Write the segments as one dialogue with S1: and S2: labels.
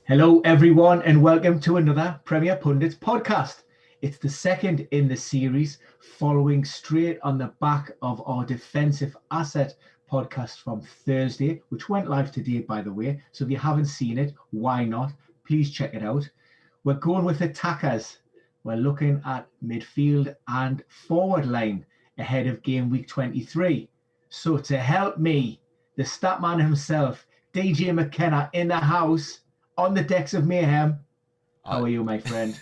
S1: Hello, everyone, and welcome to another Premier Pundits podcast. It's the second in the series, following straight on the back of our defensive asset podcast from Thursday, which went live today, by the way. So if you haven't seen it, why not? Please check it out. We're going with attackers. We're looking at midfield and forward line ahead of game week 23. So to help me, the stat man himself, DJ McKenna, in the house, on the decks of mayhem. How are you, my friend?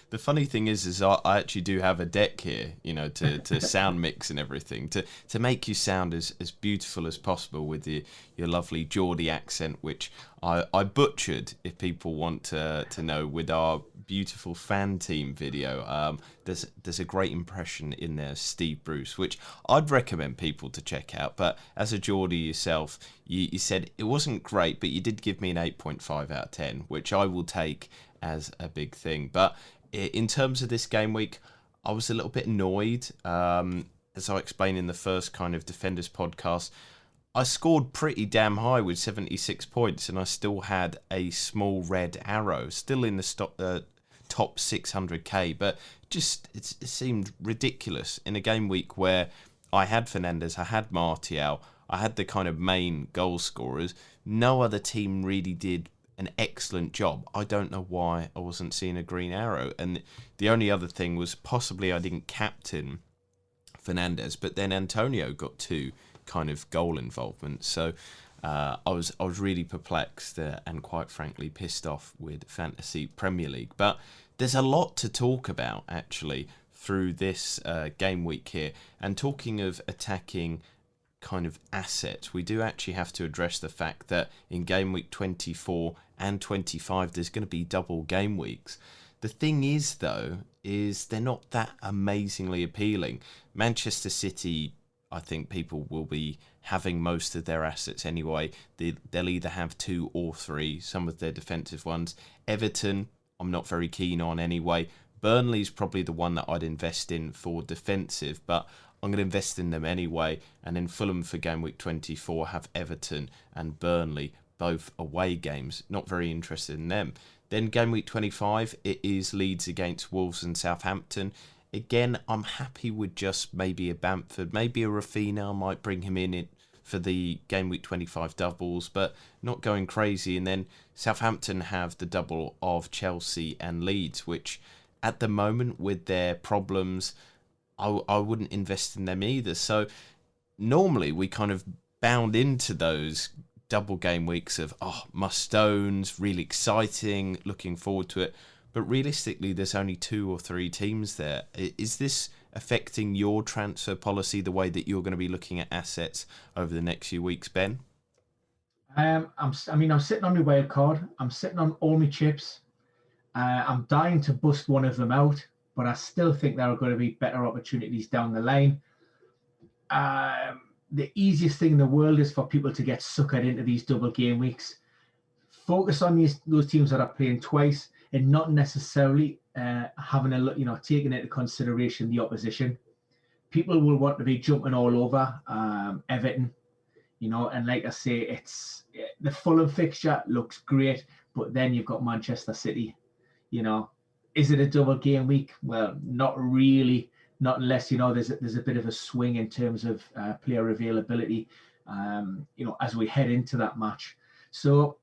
S2: The funny thing is I actually do have a deck here, to sound mix and everything, to make you sound as beautiful as possible with your lovely Geordie accent, which I butchered, if people want to know, with our beautiful fan team video. There's a great impression in there, Steve Bruce, which I'd recommend people to check out. But as a Geordie yourself, you said it wasn't great, but you did give me an 8.5 out of 10, which I will take as a big thing. But in terms of this game week, I was a little bit annoyed. As I explained in the first kind of Defenders podcast, I scored pretty damn high with 76 points, and I still had a small red arrow, still in the top 600k, but just it seemed ridiculous in a game week where I had Fernandes, I had Martial, I had the kind of main goal scorers. No other team really did an excellent job. I don't know why I wasn't seeing a green arrow. And the only other thing was possibly I didn't captain Fernandes, but then Antonio got two kind of goal involvements. So I was really perplexed and quite frankly pissed off with Fantasy Premier League. But there's a lot to talk about actually through this game week here. And talking of attacking kind of assets, we do actually have to address the fact that in game week 24 and 25 there's going to be double game weeks. The thing is though, is they're not that amazingly appealing. Manchester City, I think people will be having most of their assets anyway. They'll either have two or three, some of their defensive ones. Everton, I'm not very keen on anyway. Burnley's probably the one that I'd invest in for defensive, but I'm going to invest in them anyway. And then Fulham for game week 24 have Everton and Burnley, both away games. Not very interested in them. Then game week 25, it is Leeds against Wolves and Southampton. Again, I'm happy with just maybe a Bamford, maybe a Rafinha. I might bring him in for the game week 25 doubles, but not going crazy. And then Southampton have the double of Chelsea and Leeds, which at the moment with their problems, I wouldn't invest in them either. So normally we kind of bound into those double game weeks of, must-owns, really exciting, looking forward to it. But realistically, there's only two or three teams there. Is this affecting your transfer policy, the way that you're going to be looking at assets over the next few weeks, Ben?
S1: I'm sitting on my wild card. I'm sitting on all my chips. I'm dying to bust one of them out, but I still think there are going to be better opportunities down the line. The easiest thing in the world is for people to get suckered into these double game weeks. Focus on those teams that are playing twice and not necessarily having a look, taking into consideration the opposition. People will want to be jumping all over Everton, and like I say, it's the Fulham fixture looks great, but then you've got Manchester City. Is it a double game week? Well, not really. Not unless there's a bit of a swing in terms of player availability, as we head into that match. So,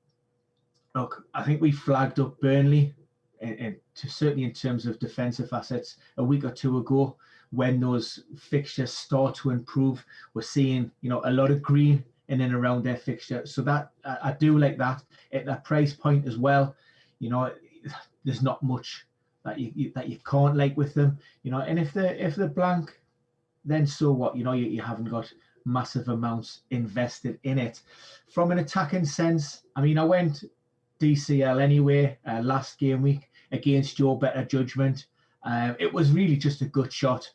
S1: look, I think we flagged up Burnley, and certainly in terms of defensive assets, a week or two ago, when those fixtures start to improve, we're seeing a lot of green in and around their fixture. So that I do like that at that price point as well. There's not much that you can't like with them, and if they're blank, then so what? You haven't got massive amounts invested in it. From an attacking sense, I went DCL anyway last game week against your better judgment. It was really just a gut shot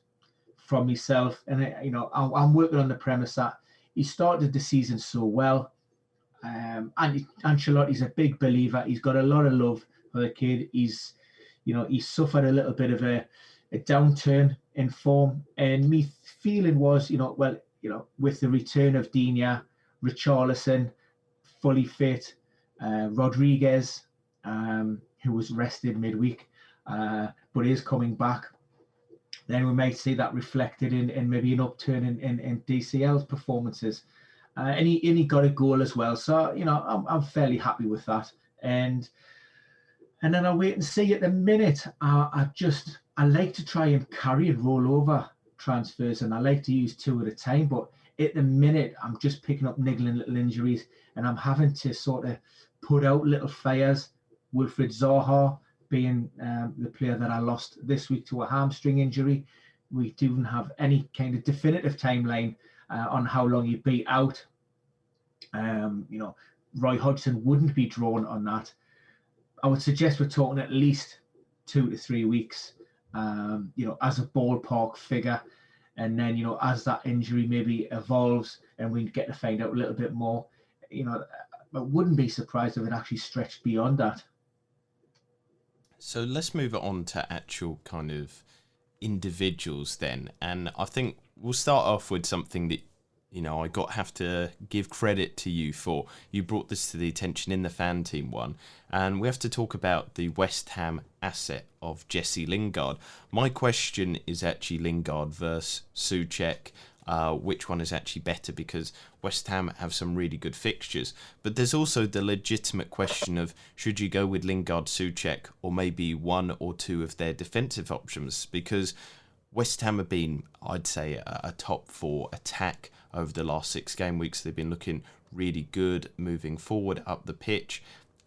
S1: from myself, and I'm working on the premise that he started the season so well, and Ancelotti's a big believer. He's got a lot of love for the kid. He suffered a little bit of a downturn in form, and me feeling was, with the return of Digne, Richarlison fully fit, Rodriguez, who was rested midweek, but is coming back. Then we may see that reflected in maybe an upturn in DCL's performances. And he got a goal as well. So, I'm fairly happy with that. And then I'll wait and see. At the minute, I like to try and carry and roll over transfers, and I like to use 2 at a time. But at the minute, I'm just picking up niggling little injuries, and I'm having to sort of put out little fires. Wilfried Zaha being the player that I lost this week to a hamstring injury. We don't have any kind of definitive timeline on how long he'd be out. Roy Hodgson wouldn't be drawn on that. I would suggest we're talking at least 2 to 3 weeks, as a ballpark figure. And then, as that injury maybe evolves and we get to find out a little bit more, I wouldn't be surprised if it actually stretched beyond that.
S2: So let's move it on to actual kind of individuals then. And I think we'll start off with something that, I have to give credit to you for. You brought this to the attention in the fan team one. And we have to talk about the West Ham asset of Jesse Lingard. My question is actually Lingard versus Souček. Which one is actually better, because West Ham have some really good fixtures. But there's also the legitimate question of, should you go with Lingard, Souček, or maybe 1 or 2 of their defensive options? Because West Ham have been, I'd say, a top 4 attack over the last 6 game weeks. They've been looking really good moving forward up the pitch.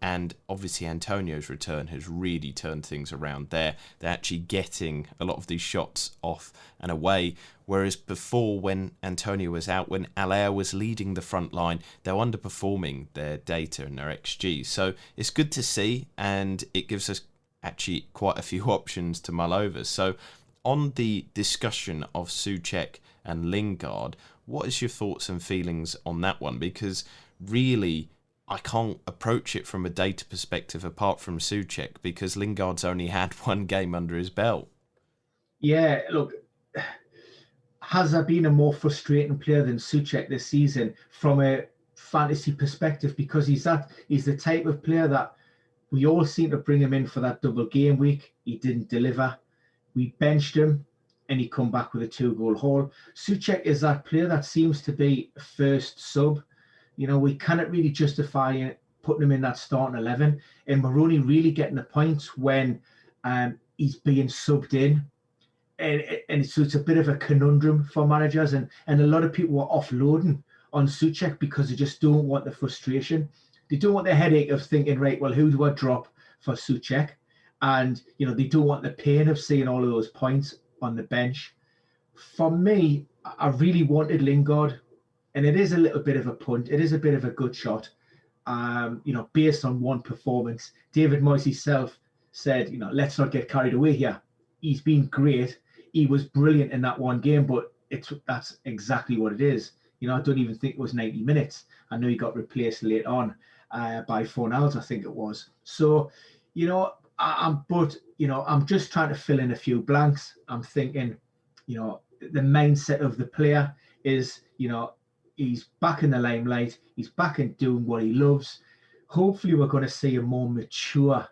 S2: And obviously Antonio's return has really turned things around there. They're actually getting a lot of these shots off and away. Whereas before, when Antonio was out, when Allaire was leading the front line, they were underperforming their data and their XG. So it's good to see, and it gives us actually quite a few options to mull over. So on the discussion of Souček and Lingard, what is your thoughts and feelings on that one? Because really, I can't approach it from a data perspective apart from Souček, because Lingard's only had 1 game under his belt. Yeah,
S1: look, has there been a more frustrating player than Souček this season from a fantasy perspective? Because he's the type of player that we all seem to bring him in for that double game week. He didn't deliver. We benched him and he come back with a 2-goal haul. Souček is that player that seems to be first sub. We cannot really justify putting him in that starting 11. And we're only really getting the points when he's being subbed in. And so it's a bit of a conundrum for managers. And a lot of people are offloading on Souček because they just don't want the frustration. They don't want the headache of thinking, right, well, who do I drop for Souček? And, they don't want the pain of seeing all of those points on the bench. For me, I really wanted Lingard. And it is a little bit of a punt. It is a bit of a good shot, based on one performance. David Moyes himself said, let's not get carried away here. He's been great. He was brilliant in that 1 game, but that's exactly what it is. I don't even think it was 90 minutes. I know he got replaced late on by Fornals, I think it was. So, I'm just trying to fill in a few blanks. I'm thinking, the mindset of the player is, he's back in the limelight. He's back and doing what he loves. Hopefully, we're going to see a more mature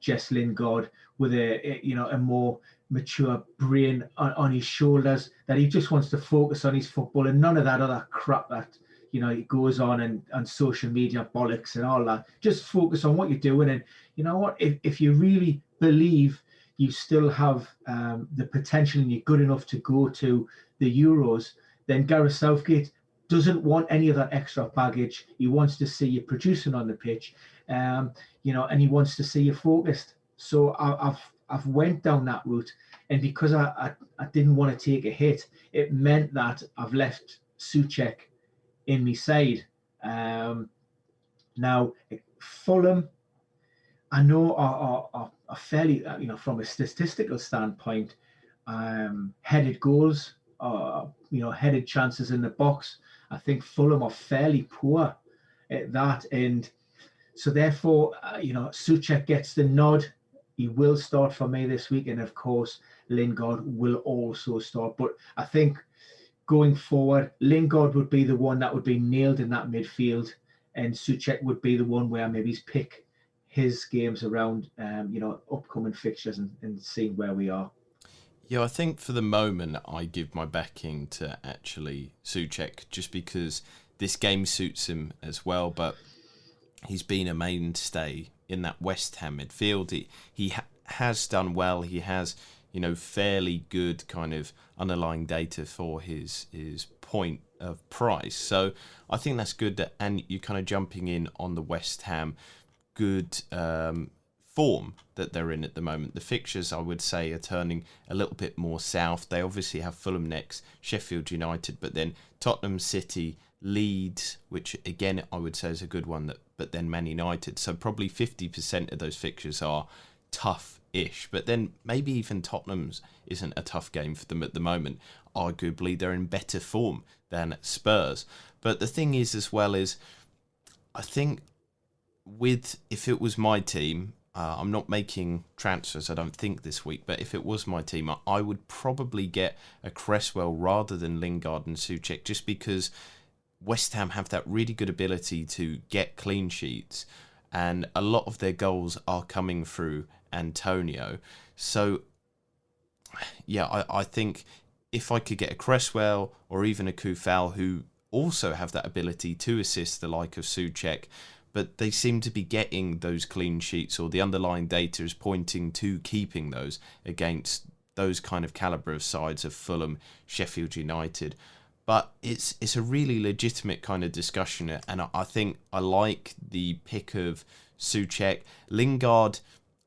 S1: Jess Lingard with a more mature brain on his shoulders, that he just wants to focus on his football and none of that other crap that it goes on social media bollocks and all that. Just focus on what you're doing. And you know what? If you really believe you still have the potential and you're good enough to go to the Euros, then Gareth Southgate doesn't want any of that extra baggage. He wants to see you producing on the pitch, and he wants to see you focused. So I've went down that route, and because I didn't want to take a hit, it meant that I've left Souček in my side. Now Fulham, I know are fairly, from a statistical standpoint, headed goals, headed chances in the box. I think Fulham are fairly poor at that, and so therefore, Souček gets the nod. He will start for me this week, and of course, Lingard will also start. But I think going forward, Lingard would be the one that would be nailed in that midfield, and Souček would be the one where maybe pick his games around, upcoming fixtures and seeing where we are.
S2: Yeah, I think for the moment I give my backing to actually Souček just because this game suits him as well, but he's been a mainstay in that West Ham midfield. He has done well. He has, fairly good kind of underlying data for his point of price. So I think that's good. And you're kind of jumping in on the West Ham good form that they're in at the moment. The fixtures, I would say, are turning a little bit more south. They obviously have Fulham next, Sheffield United, but then Tottenham, City, Leeds, which again I would say is a good one, but then Man United. So probably 50% of those fixtures are tough-ish. But then maybe even Tottenham's isn't a tough game for them at the moment. Arguably, they're in better form than Spurs. But the thing is, as well, is I think if it was my team, I'm not making transfers, I don't think, this week, but if it was my team, I would probably get a Cresswell rather than Lingard and Souček, just because West Ham have that really good ability to get clean sheets, and a lot of their goals are coming through Antonio. So, yeah, I think if I could get a Cresswell or even a Kufal, who also have that ability to assist the like of Souček, but they seem to be getting those clean sheets, or the underlying data is pointing to keeping those against those kind of calibre of sides of Fulham, Sheffield United. But it's a really legitimate kind of discussion, and I think I like the pick of Souček. Lingard,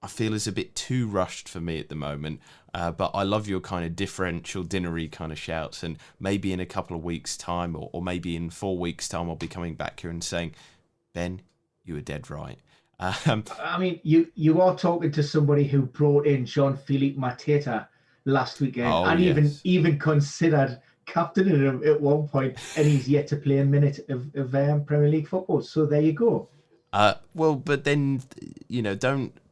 S2: I feel, is a bit too rushed for me at the moment, but I love your kind of differential dinnery kind of shouts, and maybe in a couple of weeks' time, or maybe in 4 weeks' time, I'll be coming back here and saying, Ben, you were dead right.
S1: I mean, you are talking to somebody who brought in Jean-Philippe Mateta last weekend, and
S2: yes.
S1: even considered captaining him at one point, and he's yet to play a minute of Premier League football. So there you go.
S2: Well, but then,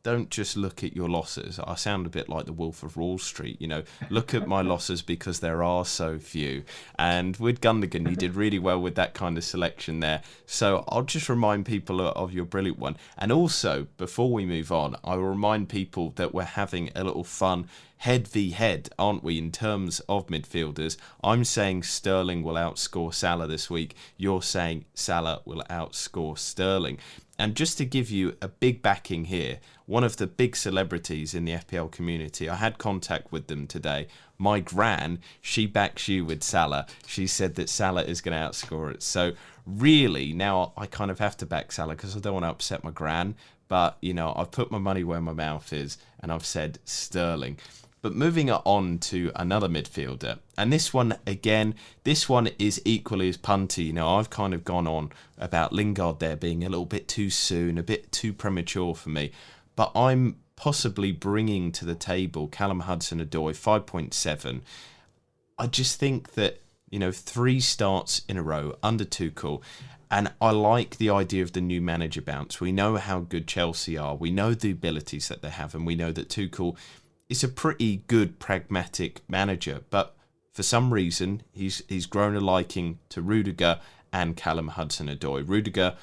S2: don't just look at your losses. I sound a bit like the Wolf of Wall Street. Look at my losses, because there are so few. And with Gundogan, you did really well with that kind of selection there. So I'll just remind people of your brilliant one. And also, before we move on, I will remind people that we're having a little fun head v head, aren't we, in terms of midfielders. I'm saying Sterling will outscore Salah this week. You're saying Salah will outscore Sterling. And just to give you a big backing here, one of the big celebrities in the FPL community, I had contact with them today. My gran, she backs you with Salah. She said that Salah is going to outscore it. So really, now I kind of have to back Salah because I don't want to upset my gran. But, I've put my money where my mouth is, and I've said Sterling. But moving on to another midfielder, and this one is equally as punty. I've kind of gone on about Lingard there being a little bit too soon, a bit too premature for me, but I'm possibly bringing to the table Callum Hudson-Odoi, 5.7. I just think that, 3 starts in a row under Tuchel, and I like the idea of the new manager bounce. We know how good Chelsea are, we know the abilities that they have, and we know that Tuchel is a pretty good pragmatic manager, but for some reason he's grown a liking to Rudiger and Callum Hudson-Odoi. Rudiger,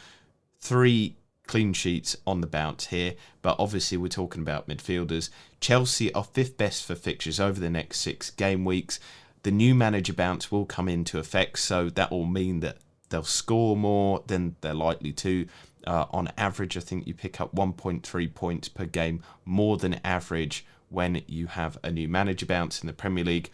S2: 3 clean sheets on the bounce here, but obviously we're talking about midfielders. Chelsea are 5th best for fixtures over the next 6 game weeks. The new manager bounce will come into effect, so that will mean that they'll score more than they're likely to. On average, I think you pick up 1.3 points per game more than average when you have a new manager bounce in the Premier League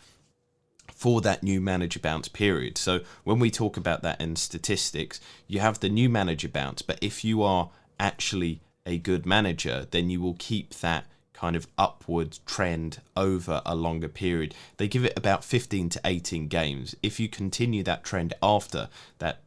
S2: for that new manager bounce period. So when we talk about that in statistics, you have the new manager bounce, but if you are actually a good manager, then you will keep that kind of upward trend over a longer period. They give it about 15 to 18 games. If you continue that trend after that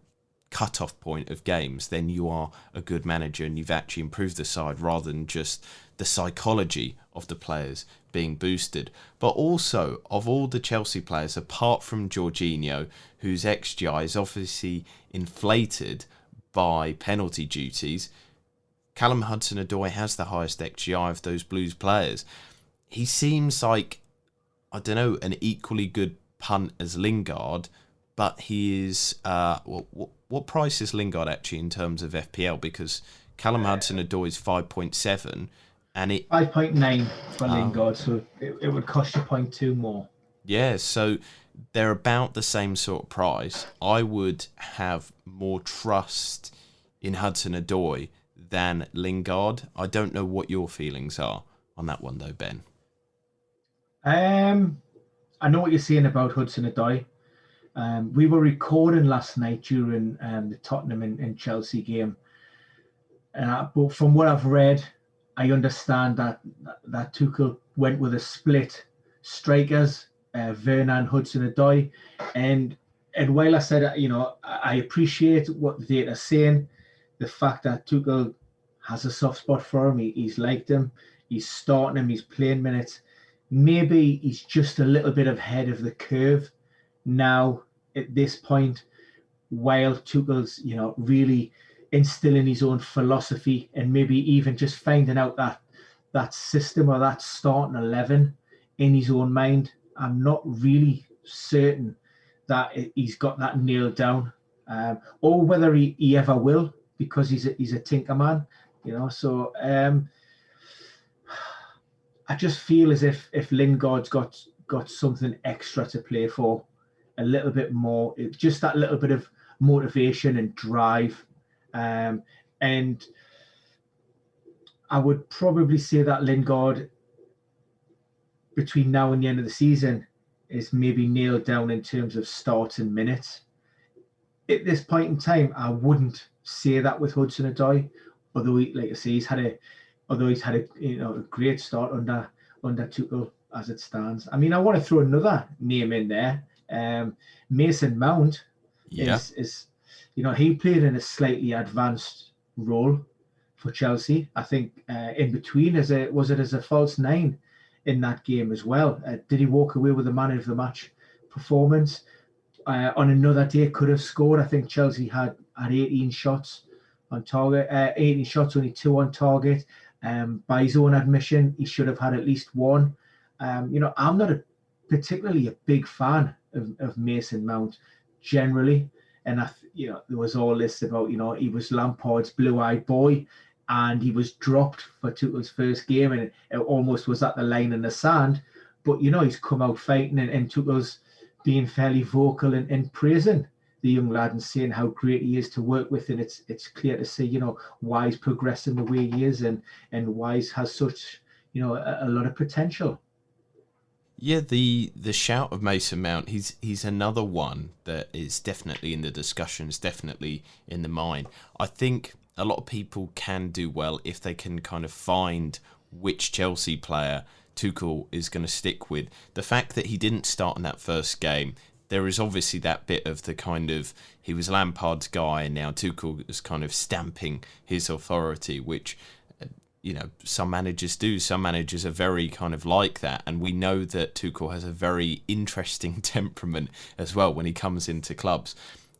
S2: cut-off point of games, then you are a good manager and you've actually improved the side rather than just the psychology of the players being boosted. But also, of all the Chelsea players, apart from Jorginho, whose XGI is obviously inflated by penalty duties, Callum Hudson-Odoi has the highest XGI of those Blues players. He seems like, I don't know, an equally good punt as Lingard, but he is... what price is Lingard actually in terms of FPL? Because Callum Hudson-Odoi is 5.7, and it
S1: 5.9 for Lingard, so it would cost you 0.2 more.
S2: Yeah, so they're about the same sort of price. I would have more trust in Hudson-Odoi than Lingard. I don't know what your feelings are on that one, though, Ben.
S1: I know what you're saying about Hudson-Odoi. We were recording last night during the Tottenham and Chelsea game. But from what I've read, I understand that Tuchel went with a split strikers, Werner and Hudson-Odoi. And while I said, I appreciate what the data is saying, the fact that Tuchel has a soft spot for him, he's liked him, he's starting him, he's playing minutes. Maybe he's just a little bit ahead of the curve now at this point, while Tuchel's, really instilling his own philosophy and maybe even just finding out that system or that starting 11 in his own mind. I'm not really certain that he's got that nailed down, or whether he ever will, because he's a tinker man, So I just feel as if Lingard's got something extra to play for, a little bit more, just that little bit of motivation and drive. And I would probably say that Lingard, between now and the end of the season, is maybe nailed down in terms of starting minutes. At this point in time, I wouldn't say that with Hudson-Odoi, although he's had a great start under Tuchel as it stands. I mean, I want to throw another name in there. Mason Mount is he played in a slightly advanced role for Chelsea. I think in between as a false nine in that game as well. Did he walk away with the man of the match performance? On another day could have scored. I think Chelsea had 18 shots on target, 18 shots, only 2 on target. By his own admission, he should have had at least one. I'm not particularly a big fan of Mason Mount generally. And there was all this about, he was Lampard's blue-eyed boy, and he was dropped for Tuchel's first game, and it almost was at the line in the sand. But he's come out fighting, and Tuchel's being fairly vocal and praising the young lad and saying how great he is to work with. And it's clear to see, why he's progressing the way he is, and why he has such, a lot of potential.
S2: Yeah, the shout of Mason Mount, he's another one that is definitely in the discussions, definitely in the mind. I think a lot of people can do well if they can kind of find which Chelsea player Tuchel is going to stick with. The fact that he didn't start in that first game, there is obviously that bit of the kind of, he was Lampard's guy and now Tuchel is kind of stamping his authority, which some managers do. Some managers are very kind of like that. And we know that Tuchel has a very interesting temperament as well when he comes into clubs.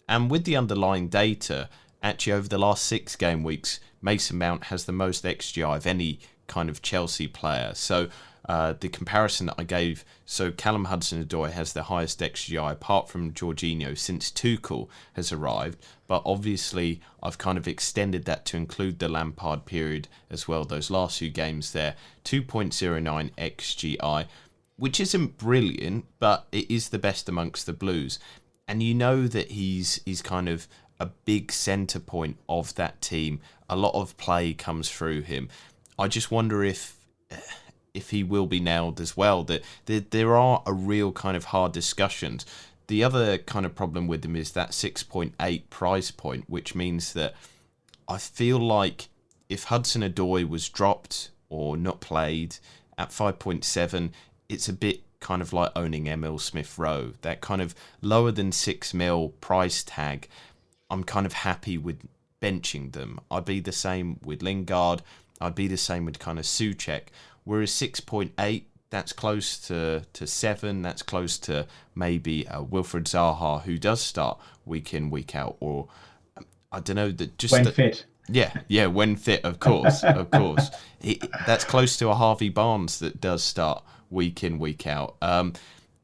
S2: And with the underlying data, actually over the last 6 game weeks, Mason Mount has the most XGI of any kind of Chelsea player. So the comparison that I gave, so Callum Hudson-Odoi has the highest XGI apart from Jorginho since Tuchel has arrived, but obviously I've kind of extended that to include the Lampard period as well, those last few games there, 2.09 XGI, which isn't brilliant, but it is the best amongst the Blues. And that he's kind of a big centre point of that team. A lot of play comes through him. I just wonder if he will be nailed as well. That there are a real kind of hard discussions. The other kind of problem with him is that 6.8 price point, which means that I feel like if Hudson-Odoi was dropped or not played at 5.7, it's a bit kind of like owning Emil Smith-Rowe. That kind of lower than 6 mil price tag, I'm kind of happy with benching them. I'd be the same with Lingard. I'd be the same with kind of Souček. Whereas 6.8, that's close to 7. That's close to maybe Wilfried Zaha, who does start week in, week out. Or, I don't know, that just...
S1: When fit.
S2: Yeah, when fit, of course, that's close to a Harvey Barnes that does start week in, week out.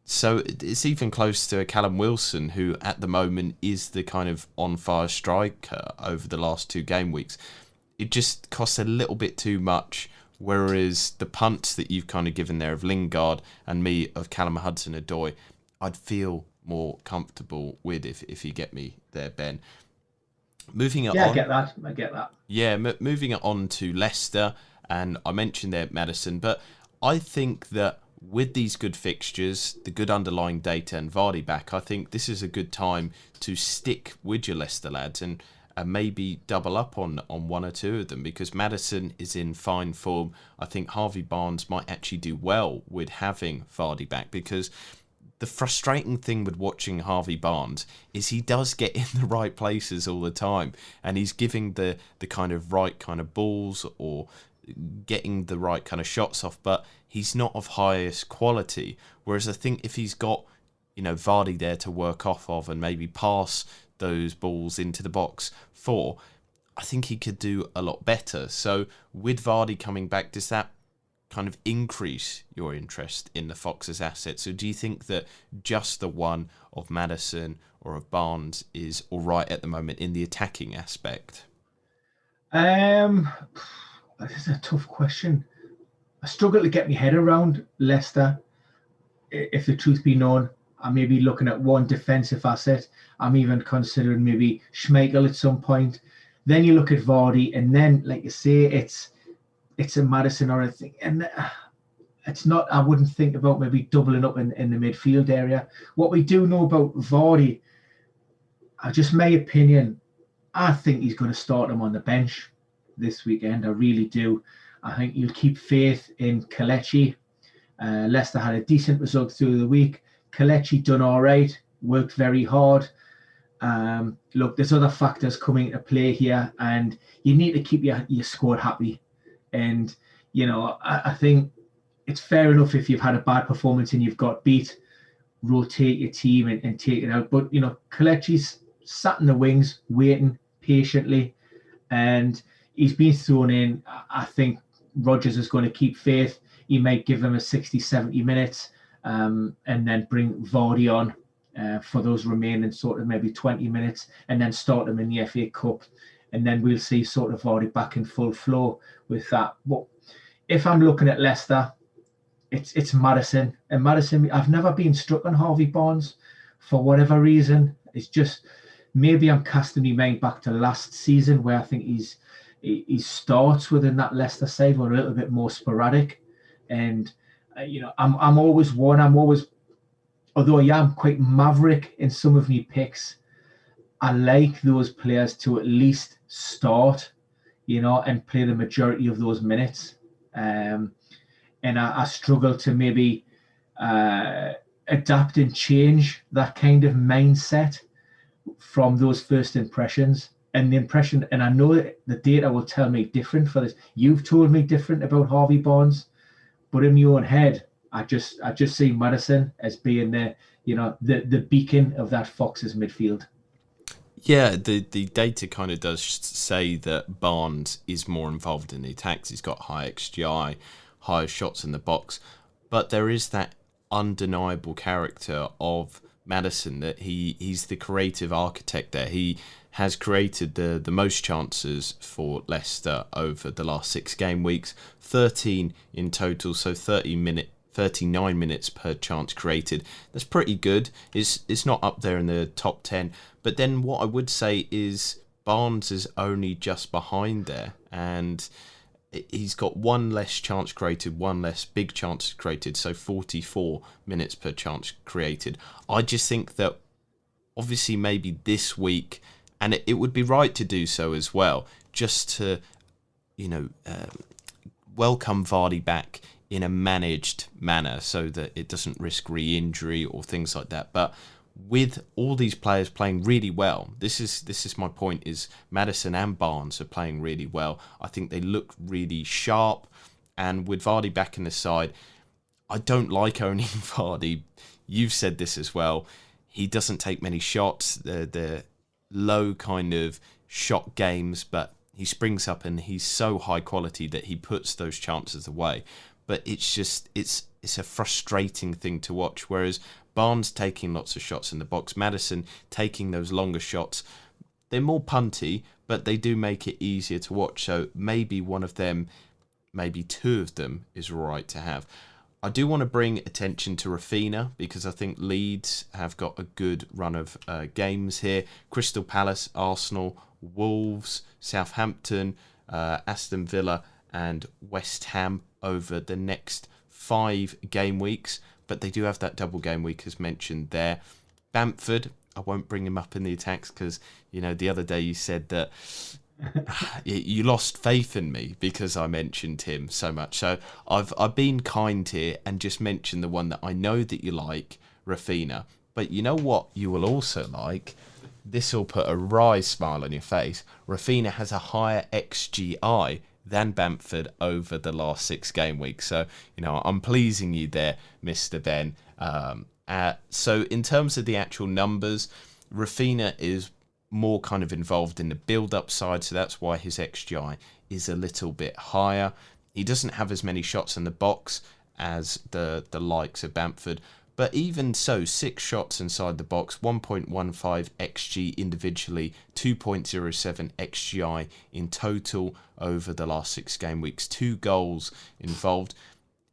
S2: So it's even close to a Callum Wilson, who at the moment is the kind of on-fire striker over the last 2 game weeks. it just costs a little bit too much. Whereas the punts that you've kind of given there of Lingard and me of Callum Hudson-Odoi, I'd feel more comfortable with if you get me there, Ben. Moving it on.
S1: I get that.
S2: Yeah, moving it on to Leicester, and I mentioned there Maddison, but I think that with these good fixtures, the good underlying data and Vardy back, I think this is a good time to stick with your Leicester lads and maybe double up on one or two of them, because Maddison is in fine form. I think Harvey Barnes might actually do well with having Vardy back, because the frustrating thing with watching Harvey Barnes is he does get in the right places all the time, and he's giving the kind of right kind of balls or getting the right kind of shots off, but he's not of highest quality. Whereas I think if he's got, Vardy there to work off of and maybe pass those balls into the box for, I think he could do a lot better. So with Vardy coming back, does that kind of increase your interest in the Foxes' assets? So do you think that just the one of Maddison or of Barnes is all right at the moment in the attacking aspect?
S1: This is a tough question. I struggle to get my head around Leicester, if the truth be known. I'm maybe looking at one defensive asset. I'm even considering maybe Schmeichel at some point. Then you look at Vardy, and then, like you say, it's a Maddison or a thing. And it's not, I wouldn't think about maybe doubling up in the midfield area. What we do know about Vardy, just my opinion, I think he's going to start him on the bench this weekend. I really do. I think you'll keep faith in Kelechi. Leicester had a decent result through the week. Kelechi done all right, worked very hard. Look, there's other factors coming into play here, and you need to keep your squad happy. And, I think it's fair enough if you've had a bad performance and you've got beat, rotate your team and take it out. But, Kelechi's sat in the wings, waiting patiently, and he's been thrown in. I think Rodgers is going to keep faith. He might give him a 60, 70 minutes and then bring Vardy on for those remaining sort of maybe 20 minutes and then start him in the FA Cup. And then we'll see sort of Vardy back in full flow with that. But if I'm looking at Leicester, it's Maddison. And Maddison, I've never been struck on Harvey Barnes for whatever reason. It's just, maybe I'm casting my mind back to last season where I think he starts within that Leicester side were a little bit more sporadic. And, I'm always, although I am quite maverick in some of my picks, I like those players to at least start, and play the majority of those minutes. And I struggle to maybe adapt and change that kind of mindset from those first impressions. And the impression, and I know that the data will tell me different for this. You've told me different about Harvey Barnes, but in your own head, I just see Maddison as being the beacon of that Foxes midfield.
S2: Yeah, the data kind of does say that Barnes is more involved in the attacks. He's got high XGI, higher shots in the box, but there is that undeniable character of Maddison that he's the creative architect there. He has created the most chances for Leicester over the last 6 game weeks, 13 in total, so 39 minutes per chance created. That's pretty good. It's not up there in the top 10. But then what I would say is Barnes is only just behind there, and he's got one less chance created, one less big chance created, so 44 minutes per chance created. I just think that obviously maybe this week, and it would be right to do so as well, just to, welcome Vardy back in a managed manner so that it doesn't risk re-injury or things like that. But with all these players playing really well, this is my point, is Maddison and Barnes are playing really well. I think they look really sharp, and with Vardy back in the side, I don't like owning Vardy. You've said this as well. He doesn't take many shots. They're low kind of shot games, but he springs up and he's so high quality that he puts those chances away. But it's just, it's a frustrating thing to watch. Whereas Barnes taking lots of shots in the box, Maddison taking those longer shots, they're more punty, but they do make it easier to watch. So maybe one of them, maybe two of them is right to have. I do want to bring attention to Rafinha because I think Leeds have got a good run of games here. Crystal Palace, Arsenal, Wolves, Southampton, Aston Villa and West Ham over the next 5 game weeks. But they do have that double game week as mentioned there. Bamford, I won't bring him up in the attacks because, you know, the other day you said that you lost faith in me because I mentioned him so much. So I've been kind here and just mentioned the one that I know that you like, Rafinha. But you know what you will also like? This will put a wry smile on your face. Rafinha has a higher XGI than Bamford over the last 6 game weeks. So, you know, I'm pleasing you there, Mr. Ben. So in terms of the actual numbers, Rafinha is more kind of involved in the build-up side, so that's why his XGI is a little bit higher. He doesn't have as many shots in the box as the likes of Bamford, but even so, 6 shots inside the box, 1.15 XG individually, 2.07 XGI in total over the last 6 game weeks, 2 goals involved.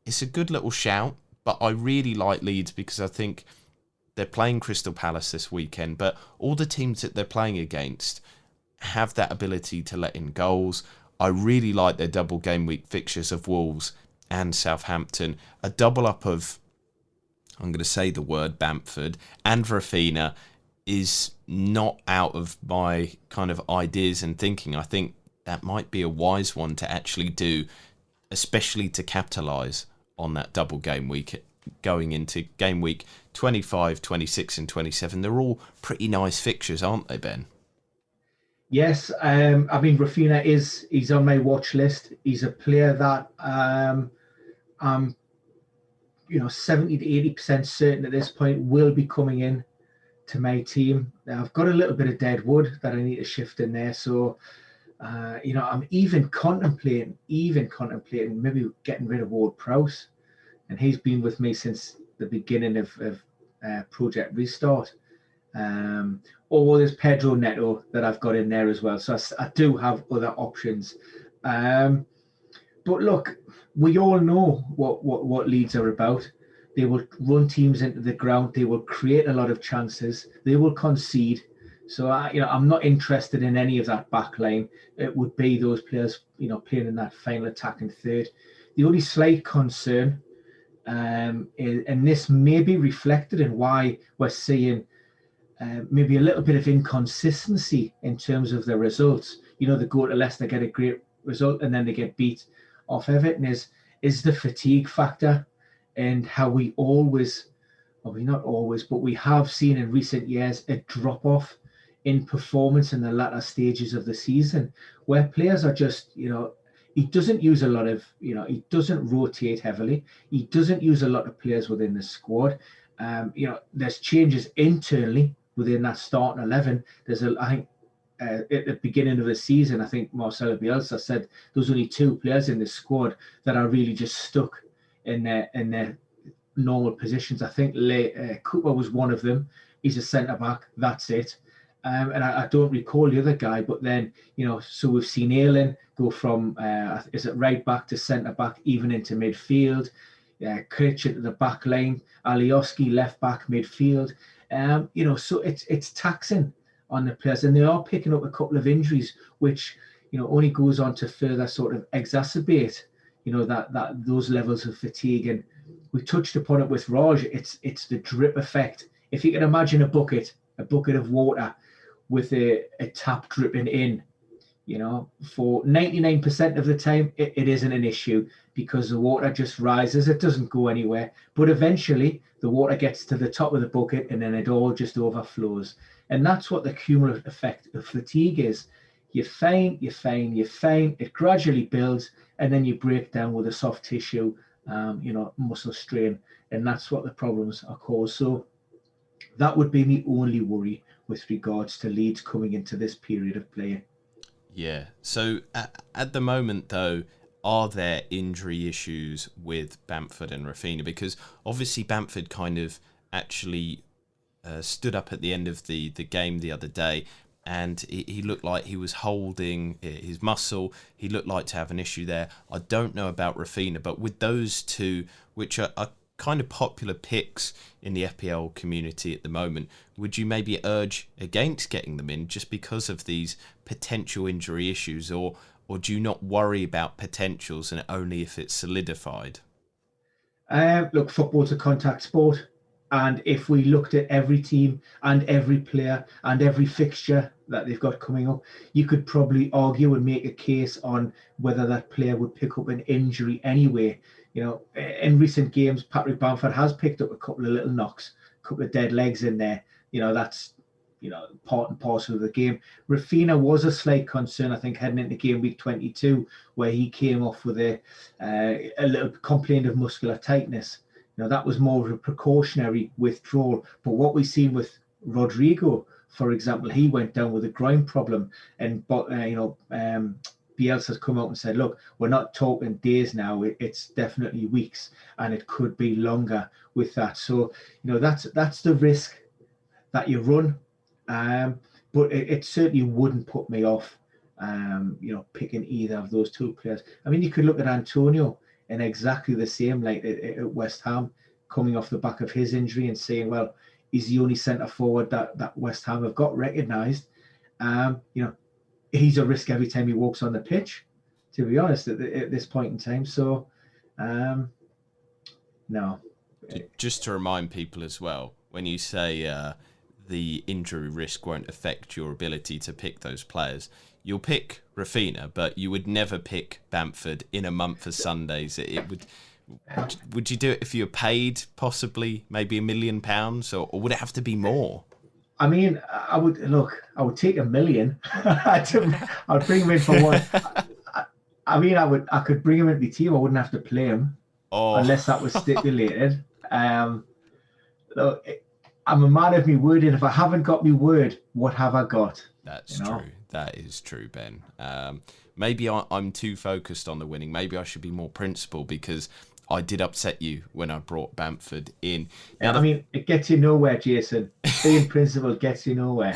S2: It's a good little shout, but I really like Leeds because I think they're playing Crystal Palace this weekend, but all the teams that they're playing against have that ability to let in goals. I really like their double game week fixtures of Wolves and Southampton. A double up of, I'm going to say the word Bamford and Rafinha is not out of my kind of ideas and thinking. I think that might be a wise one to actually do, especially to capitalise on that double game week going into game week 25, 26 and 27. They're all pretty nice fixtures, aren't they, Ben?
S1: Yes, I mean, Rafinha he's on my watch list. He's a player that I'm 70 to 80% certain at this point will be coming in to my team. Now, I've got a little bit of dead wood that I need to shift in there. So, I'm even contemplating maybe getting rid of Ward-Prowse. And he's been with me since the beginning of Project Restart. Or there's Pedro Neto that I've got in there as well. So I do have other options. But look, we all know what Leeds are about. They will run teams into the ground. They will create a lot of chances. They will concede. So I'm not interested in any of that back line. It would be those players, playing in that final attacking third. The only slight concern, and this may be reflected in why we're seeing maybe a little bit of inconsistency in terms of the results. They go to Leicester, get a great result, and then they get beat off Everton. Is the fatigue factor, and how we always, not always, but we have seen in recent years a drop off in performance in the latter stages of the season, where players are just, he doesn't use a lot of, he doesn't rotate heavily. He doesn't use a lot of players within the squad. There's changes internally within that starting 11. I think at the beginning of the season, I think Marcelo Bielsa said there's only 2 players in the squad that are really just stuck in their normal positions. I think Cooper was one of them. He's a centre back. That's it. And I don't recall the other guy, but then, so we've seen Ayling go from, is it right back to centre back, even into midfield, Kric into the back line, Alioski left back midfield. So it's taxing on the players, and they are picking up a couple of injuries, which, only goes on to further sort of exacerbate, that those levels of fatigue. And we touched upon it with Raj. It's the drip effect. If you can imagine a bucket of water with a tap dripping in, for 99% of the time, it isn't an issue because the water just rises. It doesn't go anywhere. But eventually, the water gets to the top of the bucket and then it all just overflows. And that's what the cumulative effect of fatigue is. You feign, it gradually builds, and then you break down with a soft tissue, muscle strain. And that's what the problems are caused. So that would be my only worry with regards to Leeds coming into this period of play.
S2: Yeah. So at the moment, though, are there injury issues with Bamford and Rafinha? Because obviously Bamford kind of actually stood up at the end of the game the other day, and he looked like he was holding his muscle. He looked like to have an issue there. I don't know about Rafinha, but with those two, which are kind of popular picks in the FPL community at the moment, would you maybe urge against getting them in just because of these potential injury issues, or do you not worry about potentials and only if it's solidified?
S1: Look, football's a contact sport, and if we looked at every team and every player and every fixture that they've got coming up, you could probably argue and make a case on whether that player would pick up an injury anyway. In recent games, Patrick Bamford has picked up a couple of little knocks, a couple of dead legs in there. That's part and parcel of the game. Rafinha was a slight concern, I think, heading into game week 22, where he came off with a little complaint of muscular tightness. That was more of a precautionary withdrawal. But what we've seen with Rodrigo, for example, he went down with a groin problem, and Bielsa's come out and said, look, we're not talking days now, it's definitely weeks, and it could be longer with that. So that's the risk that you run. But it certainly wouldn't put me off, picking either of those two players. I mean, you could look at Antonio in exactly the same light at West Ham, coming off the back of his injury and saying, well, he's the only centre forward that West Ham have got recognised. He's a risk every time he walks on the pitch, to be honest, at this point in time. So, no.
S2: Just to remind people as well, when you say the injury risk won't affect your ability to pick those players, you'll pick Rafinha, but you would never pick Bamford in a month of Sundays. Would you do it if you were paid possibly maybe £1 million, or would it have to be more?
S1: I mean, I would take $1 million. I would bring him in for one. I could bring him into the team. I wouldn't have to play him unless that was stipulated. Look, I'm a man of my word, and if I haven't got my word, what have I got?
S2: That's true. That is true, Ben. Maybe I'm too focused on the winning. Maybe I should be more principled, because I did upset you when I brought Bamford in.
S1: Now, it gets you nowhere, Jason. Being principled gets you nowhere.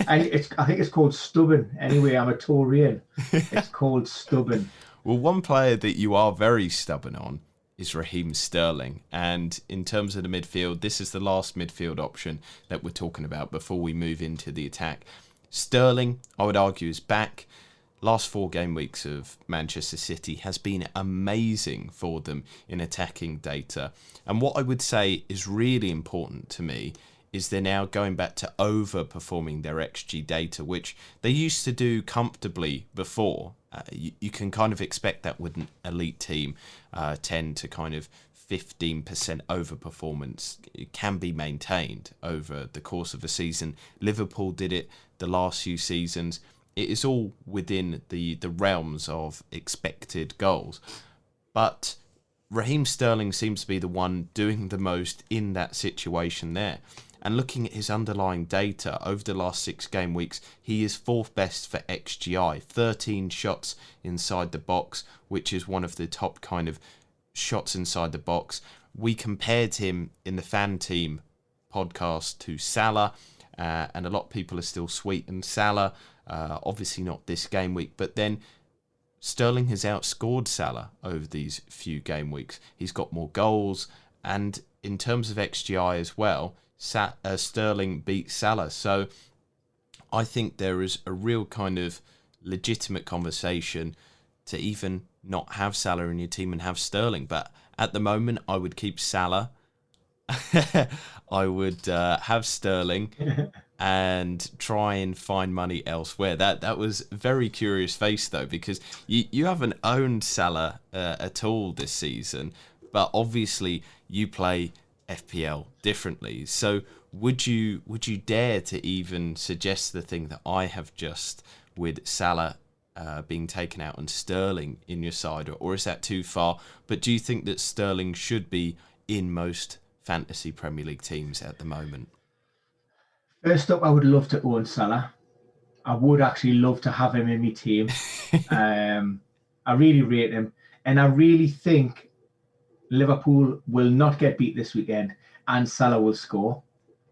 S1: And I think it's called stubborn. Anyway, I'm a Taurian. It's called stubborn.
S2: Well, one player that you are very stubborn on is Raheem Sterling. And in terms of the midfield, this is the last midfield option that we're talking about before we move into the attack. Sterling, I would argue, is back. Last 4 game weeks of Manchester City has been amazing for them in attacking data. And what I would say is really important to me is they're now going back to overperforming their XG data, which they used to do comfortably before. You can kind of expect that with an elite team, 10 to kind of 15% overperformance. It can be maintained over the course of a season. Liverpool did it the last few seasons. It is all within the realms of expected goals. But Raheem Sterling seems to be the one doing the most in that situation there. And looking at his underlying data over the last 6 game weeks, he is 4th best for XGI, 13 shots inside the box, which is one of the top kind of shots inside the box. We compared him in the fan team podcast to Salah, and a lot of people are still sweeting Salah. Obviously not this game week, but then Sterling has outscored Salah over these few game weeks. He's got more goals, and in terms of XGI as well, Sterling beat Salah. So I think there is a real kind of legitimate conversation to even not have Salah in your team and have Sterling. But at the moment, I would keep Salah. I would have Sterling and try and find money elsewhere. That was a very curious face, though, because you haven't owned Salah at all this season, but obviously you play FPL differently. So would you dare to even suggest the thing that I have just with Salah being taken out and Sterling in your side, or is that too far? But do you think that Sterling should be in most fantasy Premier League teams at the moment?
S1: First up, I would love to own Salah. I would actually love to have him in my team. I really rate him, and I really think Liverpool will not get beat this weekend and Salah will score.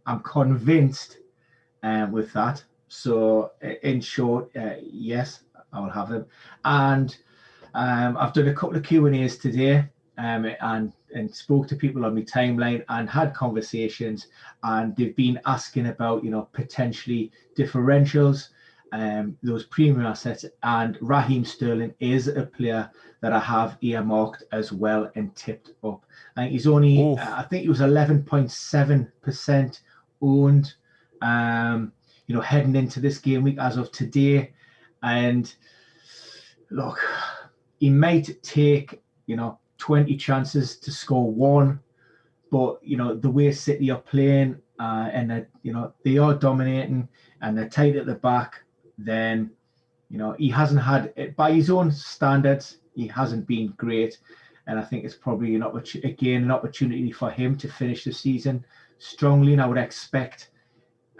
S1: I'm convinced with that. So in short, yes, I'll have him. And I've done a couple of Q&As today, and spoke to people on my timeline and had conversations, and they've been asking about, potentially differentials, those premium assets, and Raheem Sterling is a player that I have earmarked as well and tipped up. And he's only, I think he was 11.7% owned, heading into this game week as of today. And look, he might take, 20 chances to score one, but the way City are playing, and that they are dominating and they're tight at the back, then he hasn't had, by his own standards, he hasn't been great. And I think it's probably an opportunity for him to finish the season strongly. And I would expect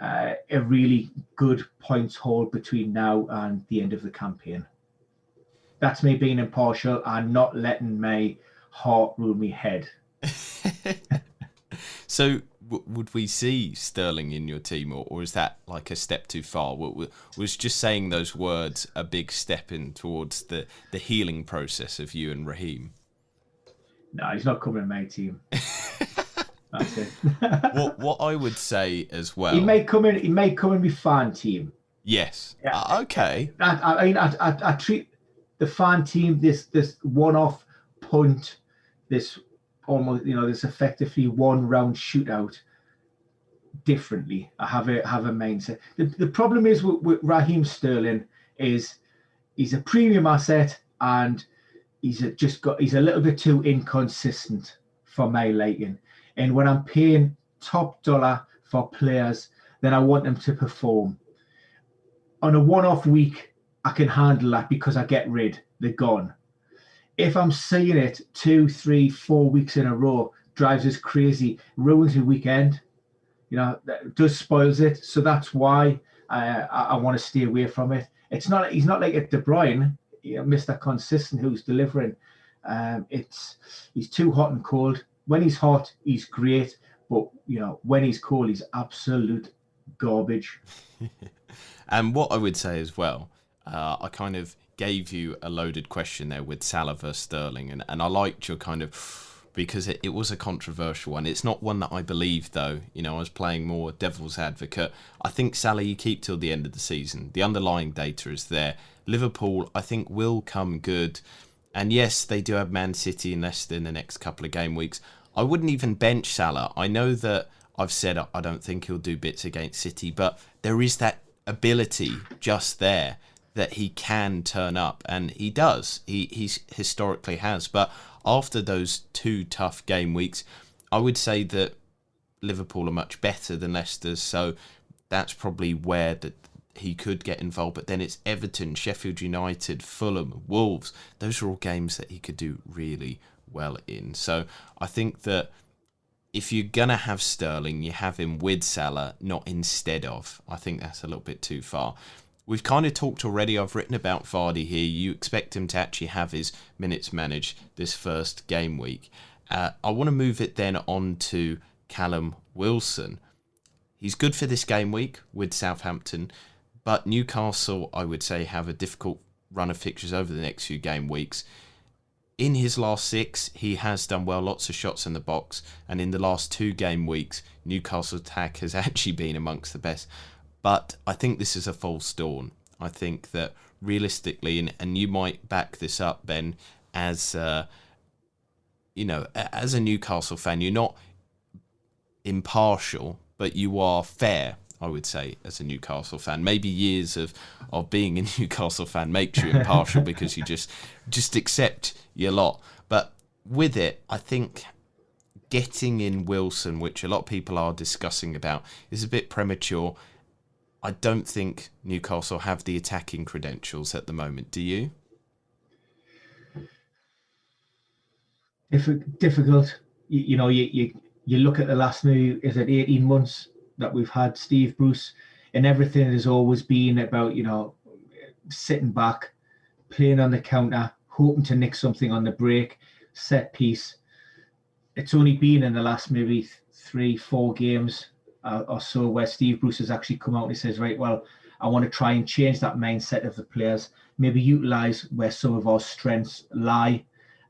S1: a really good points haul between now and the end of the campaign. That's me being impartial and not letting my heart rule me head.
S2: So would we see Sterling in your team, or is that like a step too far? Was just saying those words a big step in towards the healing process of you and Raheem?
S1: No, he's not coming in my team. That's it.
S2: What I would say as well,
S1: he may come in my fan team.
S2: Yes. Yeah. Okay.
S1: I treat the fan team, this one-off punt, this almost, this effectively one-round shootout, differently. I have a mindset. The problem is with Raheem Sterling is he's a premium asset, and he's a little bit too inconsistent for my liking. And when I'm paying top dollar for players, then I want them to perform. On a one-off week, I can handle that because I get rid, they're gone. If I'm seeing it 2, 3, 4 weeks in a row, drives us crazy, ruins your weekend, that just spoils it. So that's why I want to stay away from it. He's not like a De Bruyne, Mr. Consistent, who's delivering. He's too hot and cold. When he's hot, he's great, but when he's cold, he's absolute garbage.
S2: And what I would say as well, I kind of gave you a loaded question there with Salah versus Sterling, and I liked your kind of, because it was a controversial one. It's not one that I believe, though. I was playing more devil's advocate. I think Salah you keep till the end of the season. The underlying data is there. Liverpool, I think, will come good. And yes, they do have Man City and Leicester in the next couple of game weeks. I wouldn't even bench Salah. I know that I've said I don't think he'll do bits against City, but there is that ability just there that he can turn up, and he does. He's historically has. But after those 2 tough game weeks, I would say that Liverpool are much better than Leicester, so that's probably where that he could get involved. But then it's Everton, Sheffield United, Fulham, Wolves. Those are all games that he could do really well in. So I think that if you're going to have Sterling, you have him with Salah, not instead of. I think that's a little bit too far. We've kind of talked already. I've written about Vardy here. You expect him to actually have his minutes managed this first game week. I want to move it then on to Callum Wilson. He's good for this game week with Southampton, but Newcastle, I would say, have a difficult run of fixtures over the next few game weeks. In his last 6, he has done well, lots of shots in the box, and in the last 2 game weeks, Newcastle's attack has actually been amongst the best. But I think this is a false dawn. I think that realistically, and you might back this up, Ben, as as a Newcastle fan, you're not impartial, but you are fair, I would say, as a Newcastle fan. Maybe years of being a Newcastle fan makes you impartial because you just accept your lot. But with it, I think getting in Wilson, which a lot of people are discussing about, is a bit premature. I don't think Newcastle have the attacking credentials at the moment. Do you?
S1: Difficult. You look at the last maybe, is it 18 months that we've had Steve Bruce, and everything has always been about, sitting back, playing on the counter, hoping to nick something on the break, set piece. It's only been in the last maybe 3-4 games or so where Steve Bruce has actually come out and he says, right, well, I want to try and change that mindset of the players, maybe utilize where some of our strengths lie,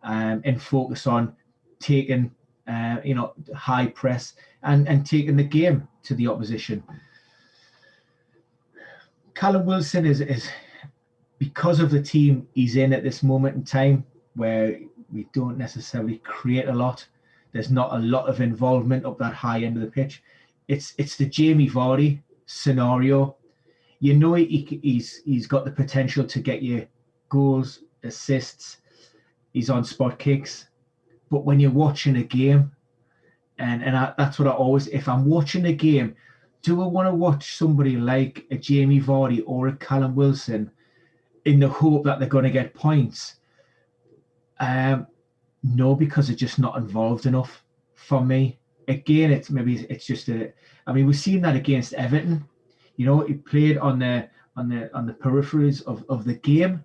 S1: and focus on taking, high press and taking the game to the opposition. Callum Wilson is because of the team he's in at this moment in time, where we don't necessarily create a lot. There's not a lot of involvement up that high end of the pitch. It's the Jamie Vardy scenario. You know, he's got the potential to get you goals, assists. He's on spot kicks. But when you're watching a game, that's what I always, if I'm watching a game, do I want to watch somebody like a Jamie Vardy or a Callum Wilson in the hope that they're going to get points? No, because they're just not involved enough for me. Again, it's just we've seen that against Everton. You know, he played on the peripheries of the game,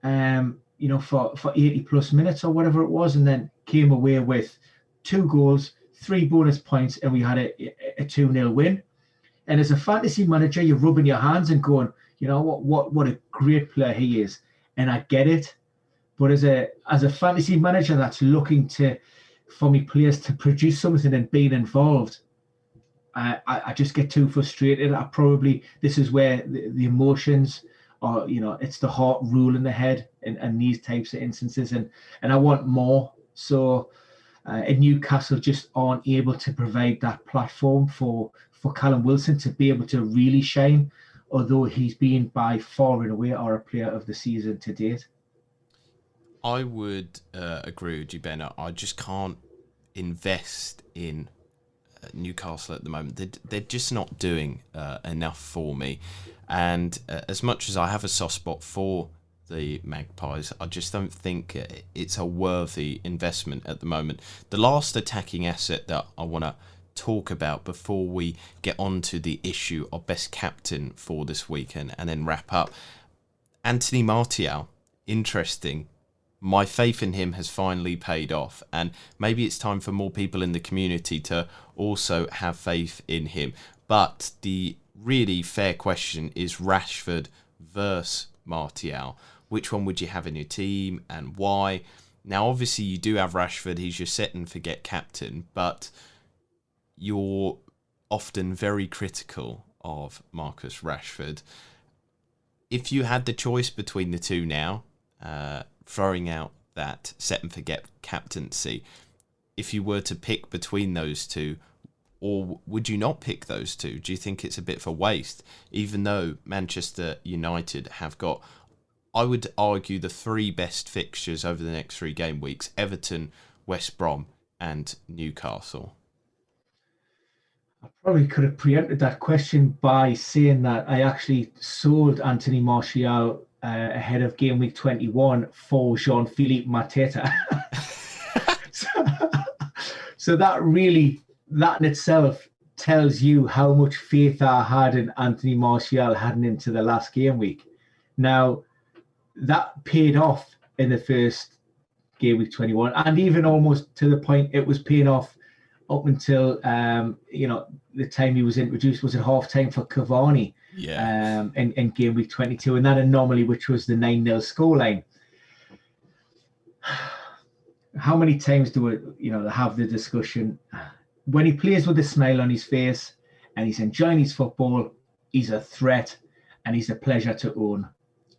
S1: for 80 plus minutes or whatever it was, and then came away with 2 goals, 3 bonus points, and we had a 2-0 win. And as a fantasy manager, you're rubbing your hands and going, you know what a great player he is, and I get it. But as a fantasy manager that's looking for me players to produce something and being involved, I just get too frustrated. This is where the emotions, or it's the heart ruling the head in these types of instances, and I want more. So and Newcastle just aren't able to provide that platform for Callum Wilson to be able to really shine, although he's been by far and away our player of the season to date.
S2: I would agree with you, Ben. I just can't invest in Newcastle at the moment. They're just not doing enough for me. And as much as I have a soft spot for the Magpies, I just don't think it's a worthy investment at the moment. The last attacking asset that I want to talk about before we get on to the issue of best captain for this weekend and then wrap up, Anthony Martial. Interesting. My faith in him has finally paid off, and maybe it's time for more people in the community to also have faith in him. But the really fair question is Rashford versus Martial. Which one would you have in your team and why? Now, obviously, you do have Rashford. He's your set and forget captain, but you're often very critical of Marcus Rashford. If you had the choice between the two now, throwing out that set and forget captaincy, if you were to pick between those two, or would you not pick those two? Do you think it's a bit of a waste, even though Manchester United have got, I would argue, the 3 best fixtures over the next 3 game weeks: Everton, West Brom and Newcastle?
S1: I probably could have preempted that question by saying that I actually sold Anthony Martial ahead of game week 21 for Jean-Philippe Mateta. so that in itself tells you how much faith I had in Anthony Martial heading into the last game week. Now, that paid off in the first game week 21, and even almost to the point it was paying off up until the time he was introduced. Was it half time for Cavani?
S2: Yeah.
S1: In game week 22, and that anomaly, which was the 9-0 scoreline. How many times do we have the discussion? When he plays with a smile on his face and he's enjoying his football, he's a threat and he's a pleasure to own.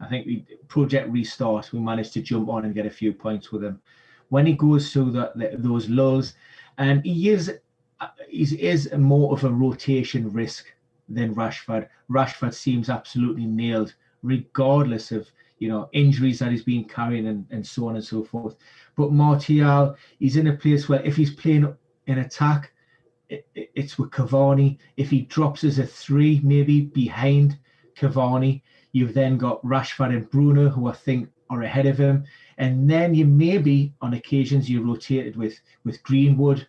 S1: I think Project Restart, we managed to jump on and get a few points with him. When he goes through those lulls, and he is more of a rotation risk than Rashford. Rashford seems absolutely nailed, regardless of injuries that he's been carrying and so on and so forth. But Martial, he's in a place where if he's playing in attack, it's with Cavani. If he drops as a 3, maybe behind Cavani, you've then got Rashford and Bruno, who I think are ahead of him. And then you maybe, on occasions, you rotated with Greenwood.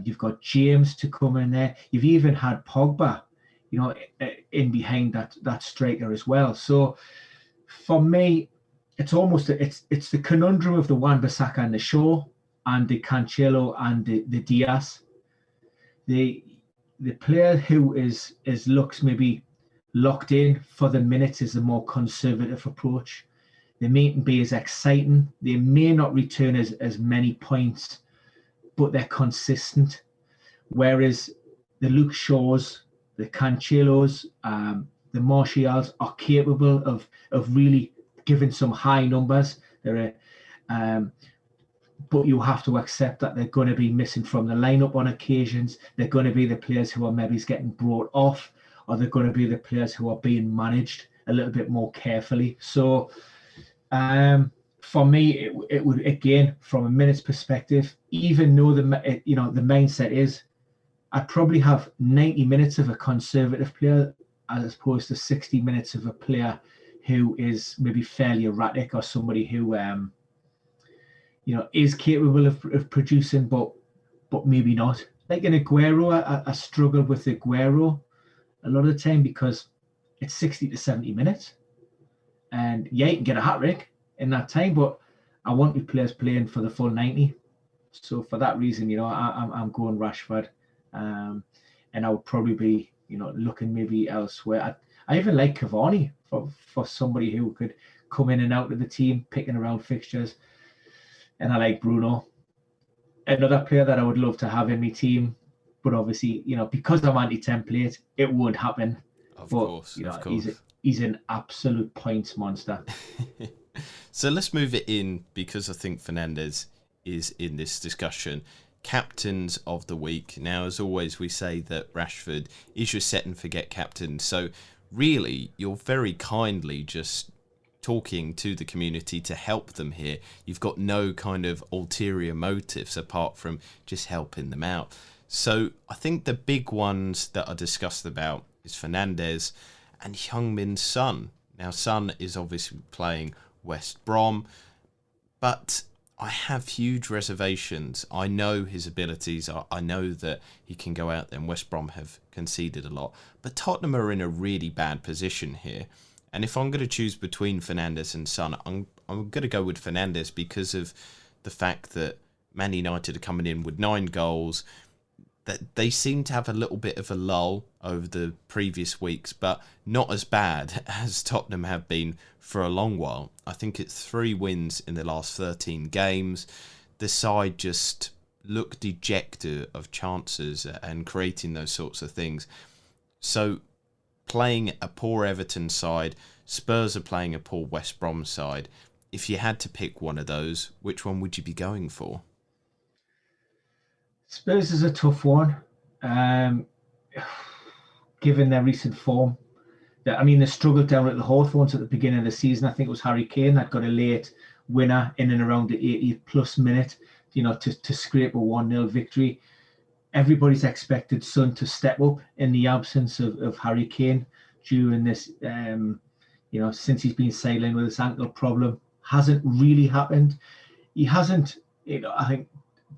S1: You've got James to come in there. You've even had Pogba, in behind that striker as well. So for me, it's almost it's the conundrum of the Wan-Bissaka and the Shaw, and the Cancelo and the Diaz. The player who looks maybe locked in for the minutes is a more conservative approach. They mayn't be as exciting. They may not return as many points, but they're consistent. Whereas the Luke Shaws, the Cancelos, the Martials are capable of really giving some high numbers. But you have to accept that they're going to be missing from the lineup on occasions. They're going to be the players who are maybe getting brought off, or they're going to be the players who are being managed a little bit more carefully. So for me, it would, again, from a minutes perspective, even though the mindset is I'd probably have 90 minutes of a conservative player as opposed to 60 minutes of a player who is maybe fairly erratic, or somebody who is capable of producing, but maybe not. Like in Aguero, I struggle with Aguero a lot of the time because it's 60 to 70 minutes. And yeah, you can get a hat-trick in that time, but I want my players playing for the full 90. So for that reason, I'm going Rashford. And I would probably be, looking maybe elsewhere. I even like Cavani for somebody who could come in and out of the team, picking around fixtures. And I like Bruno. Another player that I would love to have in my team, but obviously, because I'm anti-template, it won't happen.
S2: Of course.
S1: He's an absolute points monster.
S2: So let's move it in, because I think Fernandes is in this discussion. Captains of the week. Now, as always, we say that Rashford is your set and forget captain. So really, you're very kindly just talking to the community to help them here. You've got no kind of ulterior motives apart from just helping them out. So I think the big ones that are discussed about is Fernandes and Heung-min Son. Now, Son is obviously playing West Brom, but I have huge reservations. I know his abilities. I know that he can go out there, and West Brom have conceded a lot. But Tottenham are in a really bad position here. And if I'm going to choose between Fernandes and Son, I'm going to go with Fernandes because of the fact that Man United are coming in with 9 goals. That they seem to have a little bit of a lull over the previous weeks, but not as bad as Tottenham have been for a long while. I think it's 3 wins in the last 13 games. The side just look dejected of chances and creating those sorts of things. So playing a poor Everton side, Spurs are playing a poor West Brom side. If you had to pick one of those, which one would you be going for?
S1: Spurs is a tough one, given their recent form. They struggled down at the Hawthorns at the beginning of the season. I think it was Harry Kane that got a late winner in and around the 80th plus minute, to scrape a 1-0 victory. Everybody's expected Son to step up in the absence of Harry Kane during this, since he's been sidelined with his ankle problem. Hasn't really happened. He hasn't, I think,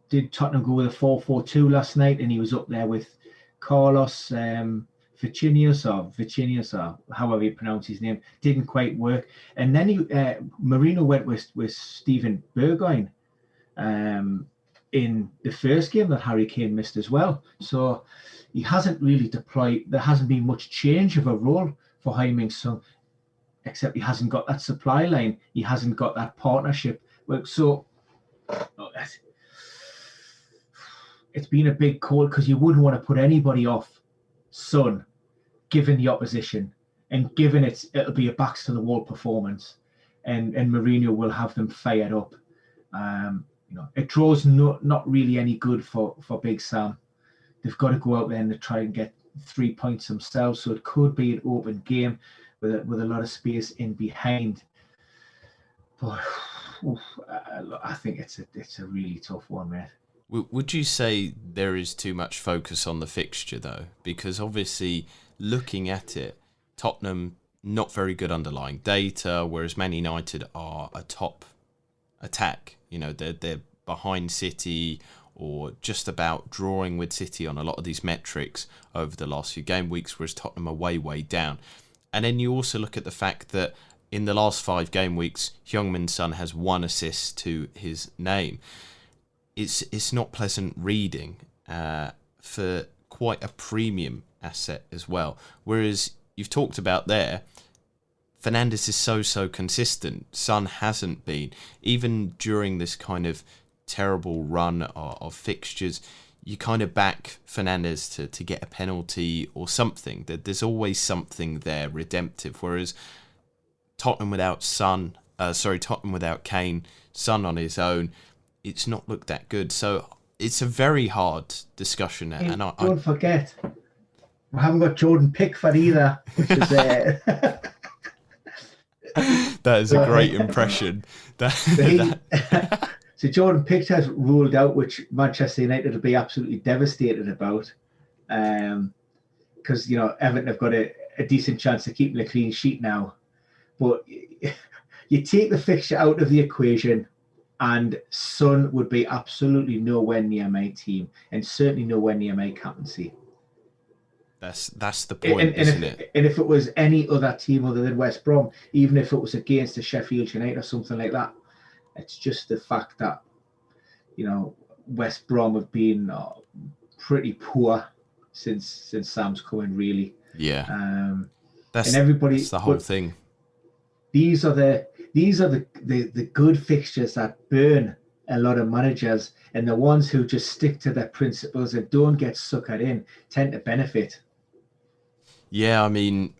S1: did Tottenham go with a 4-4-2 last night, and he was up there with Carlos Vicinius, or however you pronounce his name. Didn't quite work. And then Mourinho went with Steven Bergwijn in the first game that Harry Kane missed as well. So he hasn't really deployed. There hasn't been much change of a role for Heung-min Son, except he hasn't got that supply line. He hasn't got that partnership. So it's been a big call, because you wouldn't want to put anybody off Son, given the opposition, and given it'll be a backs to the wall performance, and Mourinho will have them fired up. It draws not really any good for Big Sam. They've got to go out there and try and get 3 points themselves. So it could be an open game with a lot of space in behind. But I think it's a really tough one, mate.
S2: Would you say there is too much focus on the fixture, though? Because obviously, looking at it, Tottenham, not very good underlying data, whereas Man United are a top attack. They're behind City, or just about drawing with City on a lot of these metrics over the last few game weeks, whereas Tottenham are way down. And then you also look at the fact that in the last 5 game weeks, Heung-min Son has 1 assist to his name. It's not pleasant reading for quite a premium asset as well. Whereas you've talked about there, Fernandes is so consistent. Son hasn't been. Even during this kind of terrible run of fixtures, you kind of back Fernandes to get a penalty or something. There's always something there redemptive. Whereas Tottenham without Tottenham without Kane, Son on his own, it's not looked that good. So it's a very hard discussion. And
S1: don't forget, we haven't got Jordan Pickford either, which is
S2: that is a great impression.
S1: So Jordan Pickford ruled out, which Manchester United will be absolutely devastated about, because Everton have got a decent chance of keeping a clean sheet now. But you take the fixture out of the equation, and Son would be absolutely nowhere near my team, and certainly nowhere near my captaincy.
S2: That's the point, isn't it?
S1: And if it was any other team other than West Brom, even if it was against a Sheffield United or something like that, it's just the fact that West Brom have been pretty poor since Sam's come in, really.
S2: Yeah.
S1: That's the
S2: whole thing.
S1: These are the good fixtures that burn a lot of managers, and the ones who just stick to their principles and don't get suckered in tend to benefit.
S2: Yeah, I mean,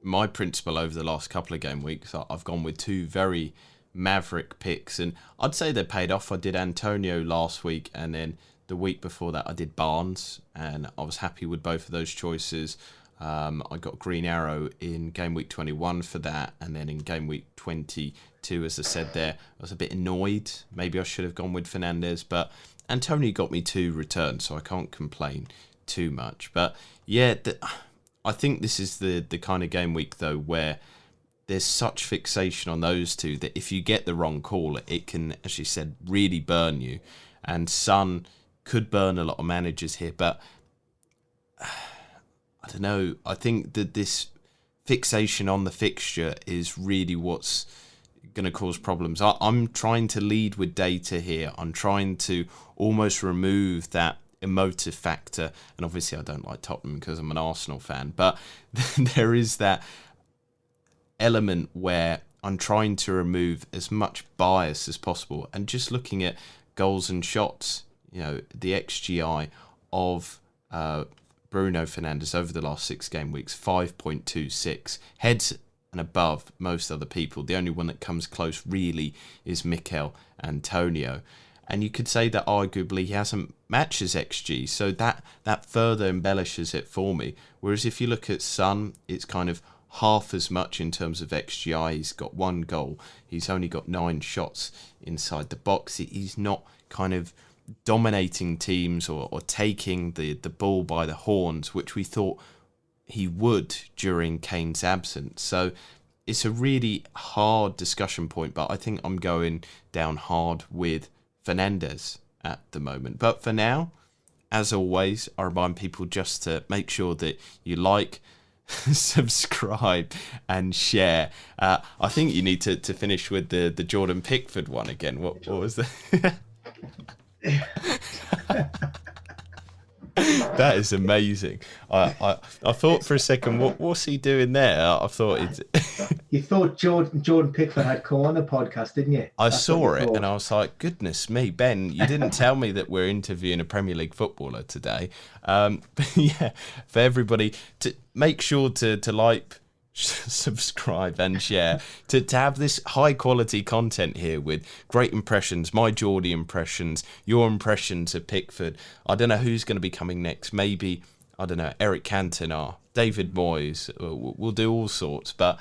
S2: my principle over the last couple of game weeks, I've gone with two very maverick picks, and I'd say they paid off. I did Antonio last week, and then the week before that I did Barnes, and I was happy with both of those choices. I got Green Arrow in game week 21 for that, and then in game week 22, as I said there, I was a bit annoyed. Maybe I should have gone with Fernandes, but Antonio got me 2 returns, so I can't complain too much. But yeah, I think this is the kind of game week, though, where there's such fixation on those two that if you get the wrong call, it can, as you said, really burn you. And Son could burn a lot of managers here, but I don't know. I think that this fixation on the fixture is really what's going to cause problems. I'm trying to lead with data here. I'm trying to almost remove that emotive factor. And obviously I don't like Tottenham because I'm an Arsenal fan. But there is that element where I'm trying to remove as much bias as possible. And just looking at goals and shots, the XGI of Bruno Fernandes over the last 6 game weeks, 5.26. Heads and above most other people. The only one that comes close really is Mikel Antonio. And you could say that arguably he hasn't matched his XG, so that further embellishes it for me. Whereas if you look at Son, it's kind of half as much in terms of XGI. He's got 1 goal. He's only got 9 shots inside the box. He's not kind of dominating teams or taking the ball by the horns, which we thought he would during Kane's absence. So it's a really hard discussion point, but I think I'm going down hard with Fernandes at the moment. But for now, as always, I remind people just to make sure that you like, subscribe and share. I think you need to finish with the Jordan Pickford one again. What was that? That is amazing. I thought for a second, what's he doing there? I thought
S1: You thought Jordan Pickford had come on the podcast, didn't you?
S2: I saw it and I was like, goodness me, Ben, you didn't tell me that we're interviewing a Premier League footballer today. But yeah, for everybody, to make sure to like, subscribe and share to have this high quality content here with great impressions, my Geordie impressions, your impressions of Pickford. I don't know who's going to be coming next. Maybe, I don't know, Eric Cantona, David Moyes. We'll do all sorts. But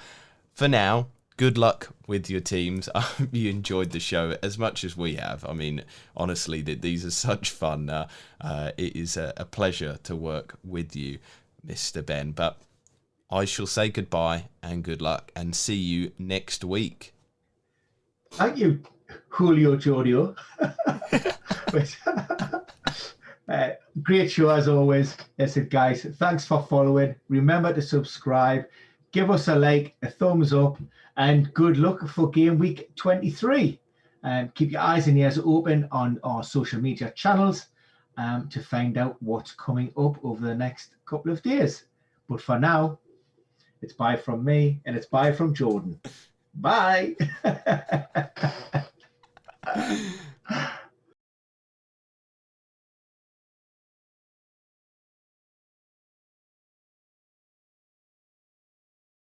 S2: for now, good luck with your teams. I hope you enjoyed the show as much as we have. I mean, honestly, these are such fun. It is a pleasure to work with you, Mr. Ben. But I shall say goodbye and good luck and see you next week.
S1: Thank you, Julio Jodio. Great show as always. Listen, guys, thanks for following. Remember to subscribe, give us a like, a thumbs up, and good luck for game week 23. Keep your eyes and ears open on our social media channels to find out what's coming up over the next couple of days. But for now, It's bye from me, and it's bye from Jordan. Bye.